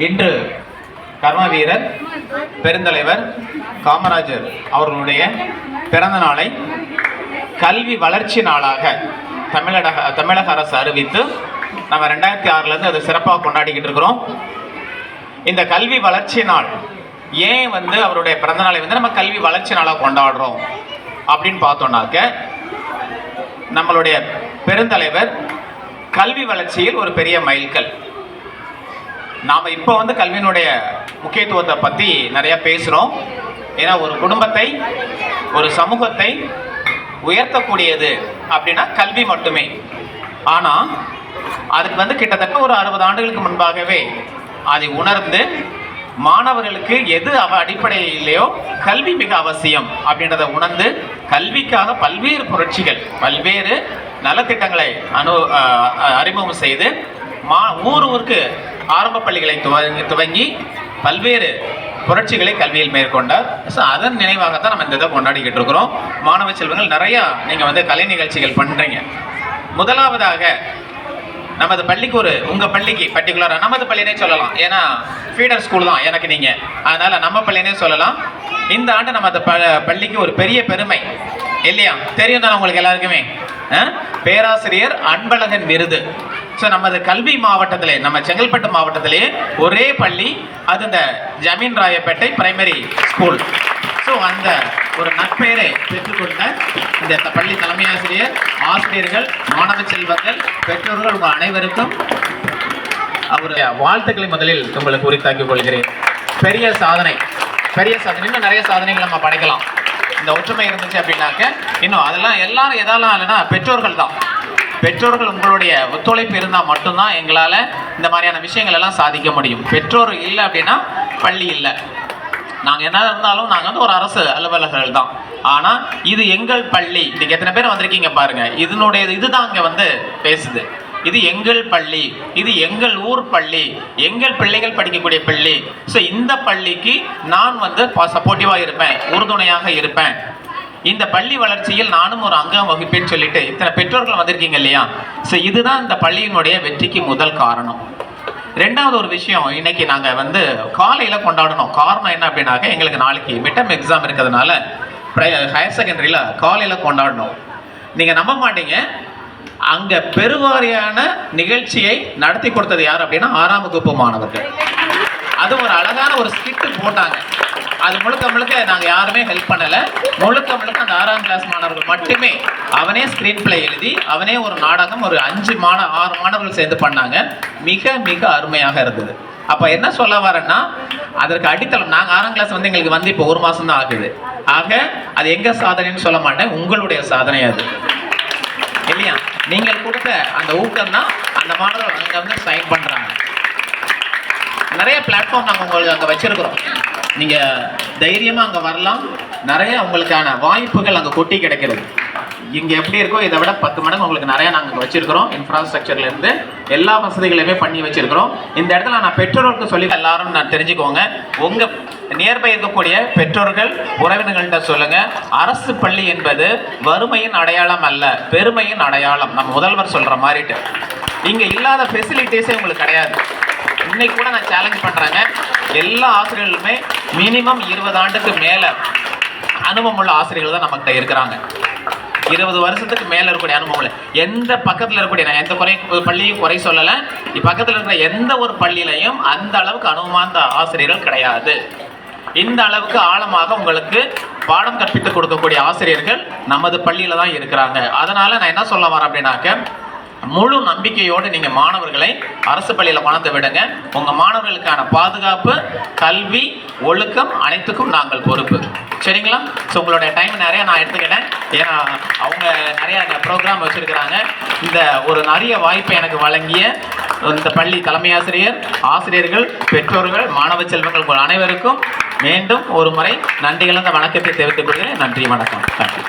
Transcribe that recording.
இன்று கர்ம வீரர் பெருந்தலைவர் காமராஜர் அவர்களுடைய பிறந்த நாளை கல்வி வளர்ச்சி நாளாக தமிழக அரசு அறிவித்து நம்ம 2006 அது சிறப்பாக கொண்டாடிக்கிட்டு இருக்கிறோம். இந்த கல்வி வளர்ச்சி நாள் ஏன் அவருடைய பிறந்த நாளை நம்ம கல்வி வளர்ச்சி நாளாக கொண்டாடுறோம் அப்படின்னு பார்த்தோம்னாக்க, நம்மளுடைய பெருந்தலைவர் கல்வி வளர்ச்சியில் ஒரு பெரிய மைல்கல். நாம் இப்போ கல்வியினுடைய முக்கியத்துவத்தை பற்றி நிறைய பேசுகிறோம். ஏன்னா ஒரு குடும்பத்தை ஒரு சமூகத்தை உயர்த்தக்கூடியது அப்படின்னா கல்வி மட்டுமே. ஆனால் அதுக்கு கிட்டத்தட்ட ஒரு 60 ஆண்டுகளுக்கு முன்பாகவே அதை உணர்ந்து மாணவர்களுக்கு எது அடிப்படையிலேயோ கல்வி மிக அவசியம் அப்படின்றத உணர்ந்து கல்விக்காக பல்வேறு புரட்சிகள் பல்வேறு நலத்திட்டங்களை அறிமுகம் செய்து ஊருக்கு ஆரம்ப பள்ளிகளை துவங்கி பல்வேறு புரட்சிகளை கல்வியில் மேற்கொண்டார். ஸோ அதன் நினைவாகத்தான் நம்ம இந்த இதை கொண்டாடிக்கிட்டு இருக்கிறோம். மாணவ செல்வங்கள் நிறையா நீங்கள் கலை நிகழ்ச்சிகள் பண்ணுறீங்க. முதலாவதாக நமது பள்ளிக்கு உங்கள் பள்ளிக்கு பர்டிகுலராக நமது பள்ளினே சொல்லலாம். ஏன்னா ஃபீடர் ஸ்கூல் தான் எனக்கு நீங்கள், அதனால் நம்ம பள்ளினே சொல்லலாம். இந்த ஆண்டு நமது பள்ளிக்கு ஒரு பெரிய பெருமை இல்லையா? தெரியும் தானே உங்களுக்கு எல்லாருக்குமே, பேராசிரியர் அன்பழகன் விருது. ஸோ நமது கல்வி மாவட்டத்திலே, நம்ம செங்கல்பட்டு மாவட்டத்திலேயே ஒரே பள்ளி, அது இந்த ஜமீன் ராயப்பேட்டை பிரைமரி ஸ்கூல். ஸோ அந்த ஒரு நற்பெயரை பெற்றுக்கொண்ட இந்த பள்ளி தலைமை ஆசிரியர், ஆசிரியர்கள், மாணவ செல்வங்கள், பெற்றோர்கள் உங்கள் அனைவருக்கும் அவருடைய வாழ்த்துக்களை முதலில் உங்களுக்கு உரித்தாக்கிக் கொள்கிறேன். பெரிய சாதனை, இன்னும் நிறைய சாதனைகள் நம்ம படைக்கலாம். இந்த ஒற்றுமை இருந்துச்சு அப்படின்னாக்க இன்னும் அதெல்லாம் எல்லாரும் எதாலாம் இல்லைன்னா பெற்றோர்கள் தான். பெற்றோர்கள் உங்களுடைய ஒத்துழைப்பு இருந்தால் மட்டும்தான் எங்களால் இந்த மாதிரியான விஷயங்கள் எல்லாம் சாதிக்க முடியும். பெற்றோர் இல்லை அப்படின்னா பள்ளி இல்லை. நாங்கள் என்ன இருந்தாலும் நாங்கள் ஒரு அரசு அலுவலர்கள் தான். ஆனால் இது எங்கள் பள்ளி. இன்றைக்கி எத்தனை பேர் வந்திருக்கீங்க பாருங்கள். இதுதான் இங்கே பேசுது. இது எங்கள் பள்ளி, இது எங்கள் ஊர் பள்ளி, எங்கள் பிள்ளைகள் படிக்கக்கூடிய பள்ளி. ஸோ இந்த பள்ளிக்கு நான் சப்போர்ட்டிவாக இருப்பேன், உறுதுணையாக இருப்பேன். இந்த பள்ளி வளர்ச்சியில் நானும் ஒரு அங்கம் வகிப்பேன்னு சொல்லிட்டு இத்தனை பெற்றோர்கள் வந்திருக்கீங்க இல்லையா? ஸோ இதுதான் இந்த பள்ளியினுடைய வெற்றிக்கு முதல் காரணம். ரெண்டாவது ஒரு விஷயம், இன்னைக்கு நாங்கள் காலையில் கொண்டாடணும். காரணம் என்ன அப்படின்னாக்க, எங்களுக்கு நாளைக்கு மிட்டம் எக்ஸாம் இருக்கிறதுனால ஹையர் செகண்டரியில் காலையில் கொண்டாடணும். நீங்கள் நம்ப மாட்டீங்க, அங்கே பெருவாரியான நிகழ்ச்சியை நடத்தி கொடுத்தது யார் அப்படின்னா 6ஆம் வகுப்பு மாணவர்கள். அது ஒரு அழகான ஒரு ஸ்கிட்டு போட்டாங்க. அது முழுக்க நாங்கள் யாருமே ஹெல்ப் பண்ணலை. முழுக்க அந்த 6ஆம் கிளாஸ் மாணவர்கள் மட்டுமே அவனே ஸ்க்ரீன் பிளே எழுதி அவனே ஒரு நாடகம் ஒரு 6 மாணவர்கள் சேர்ந்து பண்ணாங்க. மிக மிக அருமையாக இருந்தது. அப்போ என்ன சொல்ல வரேன்னா, அதற்கு அடித்தளம் நாங்கள் 6ஆம் கிளாஸ் எங்களுக்கு இப்போ 1 மாதம் தான் ஆகுது. ஆக அது எங்கள் சாதனைன்னு சொல்ல மாட்டேன், உங்களுடைய சாதனை அது இல்லையா? நீங்கள் கொடுத்த அந்த ஊக்கம் தான் அந்த மாணவர்கள் அங்கே சைன் பண்ணுறாங்க. நிறைய பிளாட்ஃபார்ம் நாங்கள் உங்களுக்கு அங்கே வச்சுருக்கிறோம். நீங்கள் தைரியமாக அங்கே வரலாம். நிறைய உங்களுக்கான வாய்ப்புகள் அங்கே கொட்டி கிடைக்கிறது. இங்கே எப்படி இருக்கோ இதை விட 10 மடங்கு உங்களுக்கு நிறையா நாங்கள் வச்சுருக்கிறோம். இன்ஃப்ராஸ்ட்ரக்சர்லேருந்து எல்லா வசதிகளையுமே பண்ணி வச்சுருக்கிறோம். இந்த இடத்துல நான் பெற்றோர்களுக்கு சொல்லி எல்லாரும் நான் தெரிஞ்சுக்கோங்க. உங்கள் நியர்பை இருக்கக்கூடிய பெற்றோர்கள், உறவினர்கள்ட்ட சொல்லுங்கள், அரசு பள்ளி என்பது வறுமையின் அடையாளம் அல்ல, பெருமையின் அடையாளம். நம்ம முதல்வர் சொல்கிற மாதிரிட்டு இங்கே இல்லாத ஃபெசிலிட்டிஸே உங்களுக்கு கிடையாது. இன்னைக்கு கூட நான் சேலஞ்ச் பண்ணுறேங்க, எல்லா ஆசிரியர்களுமே மினிமம் 20 ஆண்டுக்கு மேலே அனுபவம் உள்ள ஆசிரியர்கள் தான் நம்மகிட்ட இருக்கிறாங்க. 20 வருஷத்துக்கு மேலே இருக்கக்கூடிய அனுபவம். எந்த பக்கத்தில் இருக்கக்கூடிய, நான் எந்த பள்ளியும் குறை சொல்லலை, பக்கத்தில் இருக்கிற எந்த ஒரு பள்ளியிலையும் அந்த அளவுக்கு அனுபவமான ஆசிரியர்கள் கிடையாது. இந்த அளவுக்கு ஆழமாக உங்களுக்கு பாடம் கற்பித்து கொடுக்கக்கூடிய ஆசிரியர்கள் நமது பள்ளியில் தான் இருக்கிறாங்க. அதனால் நான் என்ன சொல்ல வரேன் அப்படின்னாக்க, முழு நம்பிக்கையோடு நீங்கள் மாணவர்களை அரசு பள்ளியில் கொண்டு விடுங்க. உங்கள் மாணவர்களுக்கான பாதுகாப்பு, கல்வி, ஒழுக்கம் அனைத்துக்கும் நாங்கள் பொறுப்பு. சரிங்களா? ஸோ உங்களுடைய டைம் நிறையா நான் எடுத்துக்கிட்டேன். ஏன்னா அவங்க நிறையா ப்ரோக்ராம் வச்சுருக்கிறாங்க. இந்த ஒரு நிறைய வாய்ப்பை எனக்கு வழங்கிய இந்த பள்ளி தலைமை ஆசிரியர், ஆசிரியர்கள், பெற்றோர்கள், மாணவ செல்வங்கள் உங்கள் அனைவருக்கும் மீண்டும் ஒரு முறை நன்றி கலந்த வணக்கத்தை தெரிவித்துக் கொள்கிறேன். நன்றி, வணக்கம். தேங்க்யூ.